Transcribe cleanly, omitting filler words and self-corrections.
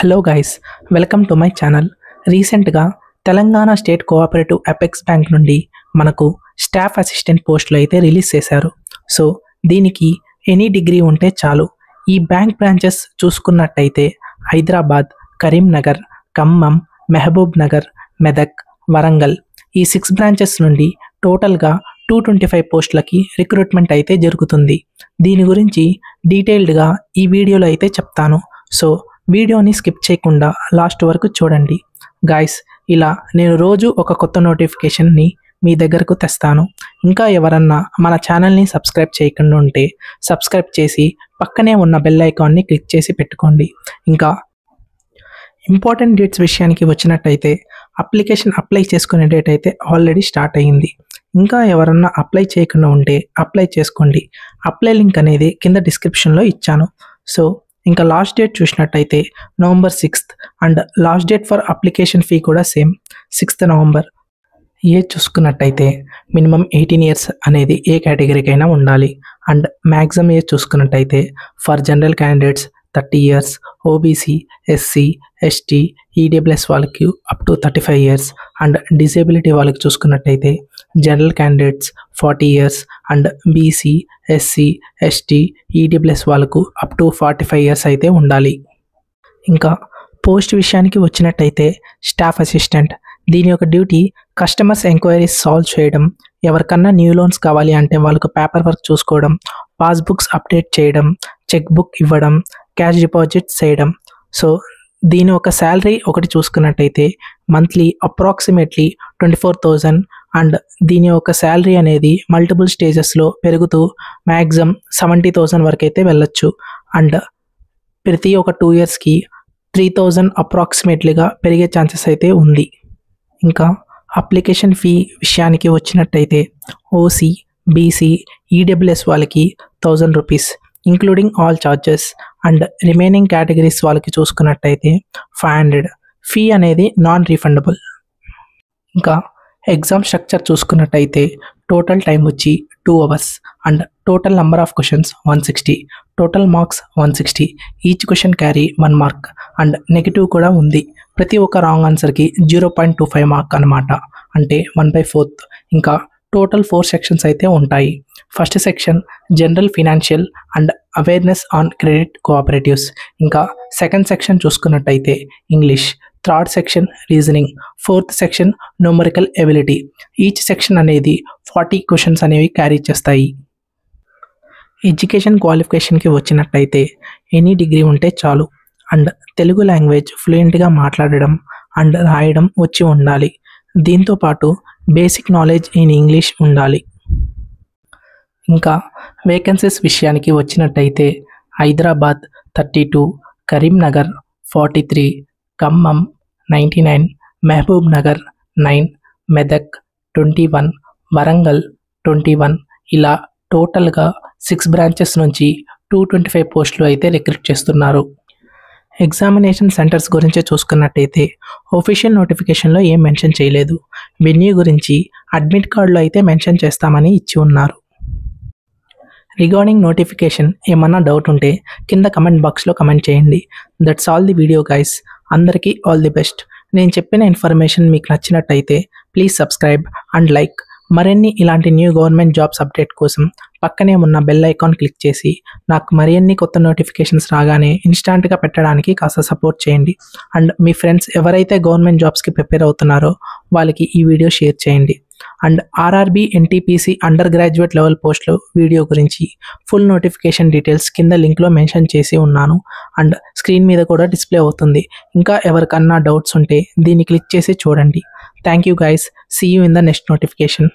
Hello guys, welcome to my channel. రీసెంట్గా Telangana state cooperative apex bank నుండి మనకు staff assistant పోస్టులు అయితే రిలీజ్ చేశారు. సో దీనికి ఎనీ డిగ్రీ ఉంటే చాలు. ఈ బ్యాంక్ బ్రాంచెస్ చూసుకున్నట్టయితే హైదరాబాద్, కరీంనగర్, ఖమ్మం, మహబూబ్ నగర్, మెదక్, వరంగల్ ఈ 6 బ్రాంచెస్ నుండి టోటల్గా 225 పోస్టులకి రిక్రూట్మెంట్ అయితే జరుగుతుంది. దీని గురించి డీటెయిల్డ్గా ఈ వీడియోలో అయితే చెప్తాను. సో వీడియోని స్కిప్ చేయకుండా లాస్ట్ వరకు చూడండి. గాయస్, ఇలా నేను రోజు ఒక కొత్త నోటిఫికేషన్ని మీ దగ్గరకు తెస్తాను. ఇంకా ఎవరన్నా మన ఛానల్ని సబ్స్క్రైబ్ చేయకుండా ఉంటే సబ్స్క్రైబ్ చేసి పక్కనే ఉన్న బెల్ ఐకాన్ని క్లిక్ చేసి పెట్టుకోండి. ఇంకా ఇంపార్టెంట్ డేట్స్ విషయానికి వచ్చినట్టయితే అప్లికేషన్ అప్లై చేసుకునే డేట్ అయితే ఆల్రెడీ స్టార్ట్ అయ్యింది. ఇంకా ఎవరన్నా అప్లై చేయకుండా ఉంటే అప్లై చేసుకోండి. అప్లై లింక్ అనేది కింద డిస్క్రిప్షన్లో ఇచ్చాను. సో ఇంకా లాస్ట్ డేట్ చూసినట్టయితే November 6th and last date for application fee కూడా సేమ్ 6th November. ఏజ్ చూసుకున్నట్టయితే మినిమం 18 years అనేది ఏ కేటగిరీకైనా ఉండాలి. అండ్ మ్యాక్సిమం ఏజ్ చూసుకున్నట్టయితే for general candidates 30 years, OBC, SC, ST, EWS వాళ్ళకి up to 35 years and disability వాళ్ళకి చూసుకున్నట్టయితే general candidates 40 years and BC, SC, ST, EWS వాళ్ళకు అప్ టు 45 years అయితే ఉండాలి. ఇంకా పోస్ట్ విషయానికి వచ్చినట్టయితే స్టాఫ్ అసిస్టెంట్, దీని యొక్క డ్యూటీ కస్టమర్స్ ఎంక్వైరీస్ సాల్వ్ చేయడం, ఎవరికన్నా న్యూ లోన్స్ కావాలి అంటే వాళ్ళకు పేపర్ వర్క్ చూసుకోవడం, పాస్బుక్స్ అప్డేట్ చేయడం, చెక్ బుక్ ఇవ్వడం, క్యాష్ డిపాజిట్ చేయడం. సో దీని ఒక శాలరీ ఒకటి చూసుకున్నట్టయితే మంత్లీ అప్రాక్సిమేట్లీ 24,000 అండ్ దీని యొక్క శాలరీ అనేది మల్టిపుల్ స్టేజెస్లో పెరుగుతూ మ్యాక్సిమం 70,000 వరకు అయితే వెళ్ళొచ్చు. అండ్ ప్రతి ఒక 2 yearsకి 3,000 అప్రాక్సిమేట్లీగా పెరిగే ఛాన్సెస్ అయితే ఉంది. ఇంకా అప్లికేషన్ ఫీ విషయానికి వచ్చినట్టయితే ఓసీ, బీసీ, ఈడబ్ల్యూఎస్ వాళ్ళకి 1,000 rupees including all charges and remaining categories వాళ్ళకి చూసుకున్నట్టయితే 500. ఫీ అనేది నాన్ రీఫండబుల్. ఇంకా ఎగ్జామ్ స్ట్రక్చర్ చూసుకున్నట్టయితే టోటల్ టైం వచ్చి 2 hours and total number of questions 160, total marks 160, each question carry 1 mark and negative కూడా ఉంది. ప్రతి ఒక్క రాంగ్ ఆన్సర్కి 0.25 mark అనమాట, అంటే 1/4. ఇంకా టోటల్ 4 sections అయితే ఉంటాయి. First section general financial and awareness on credit cooperatives. ఇంకా సెకండ్ సెక్షన్ చూసుకున్నట్టయితే English, third section reasoning, fourth section numerical ability. Each section అనేది 40 questions అనేవి క్యారీ చేస్తాయి. ఎడ్యుకేషన్ క్వాలిఫికేషన్కి వచ్చినట్టయితే ఎనీ డిగ్రీ ఉంటే చాలు అండ్ తెలుగు లాంగ్వేజ్ ఫ్లూయెంట్గా మాట్లాడడం అండ్ రాయడం వచ్చి ఉండాలి. దీంతోపాటు బేసిక్ నాలెడ్జ్ ఇన్ ఇంగ్లీష్ ఉండాలి. ఇంకా వేకెన్సీస్ విషయానికి వచ్చినట్టయితే హైదరాబాద్ 32, కరీంనగర్ 43, ఖమ్మం 99, మహబూబ్ నగర్ 9, మెదక్ 21, వరంగల్ 21 ఇలా టోటల్గా 6 branches నుంచి 225 పోస్టులు అయితే రిక్రూట్ చేస్తున్నారు. ఎగ్జామినేషన్ సెంటర్స్ గురించి చూసుకున్నట్టయితే ఒఫీషియల్ నోటిఫికేషన్లో ఏం మెన్షన్ చేయలేదు. వెన్యూ గురించి అడ్మిట్ కార్డులో అయితే మెన్షన్ చేస్తామని ఇచ్చి ఉన్నారు. రిగార్డింగ్ నోటిఫికేషన్ ఏమన్నా డౌట్ ఉంటే కింద కమెంట్ బాక్స్లో కమెంట్ చేయండి. That's all the video guys. అందరికీ ఆల్ ది బెస్ట్. నేను చెప్పిన ఇన్ఫర్మేషన్ మీకు నచ్చినట్టయితే ప్లీజ్ సబ్స్క్రైబ్ అండ్ లైక్. మరిన్ని ఇలాంటి న్యూ గవర్నమెంట్ జాబ్స్ అప్డేట్ కోసం పక్కనే ఉన్న బెల్ ఐకాన్ క్లిక్ చేసి నాకు మరిన్ని కొత్త నోటిఫికేషన్స్ రాగానే ఇన్స్టాంట్గా పెట్టడానికి కాస్త సపోర్ట్ చేయండి. అండ్ మీ ఫ్రెండ్స్ ఎవరైతే గవర్నమెంట్ జాబ్స్కి ప్రిపేర్ అవుతున్నారో వాళ్ళకి ఈ వీడియో షేర్ చేయండి. And RRB, NTPC under graduate level పోస్టులు వీడియో గురించి ఫుల్ నోటిఫికేషన్ డీటెయిల్స్ కింద లింక్లో మెన్షన్ చేసి ఉన్నాను అండ్ స్క్రీన్ మీద కూడా డిస్ప్లే అవుతుంది. ఇంకా ఎవరికన్నా డౌట్స్ ఉంటే దీన్ని క్లిక్ చేసి చూడండి. Thank you guys. See you in the next notification.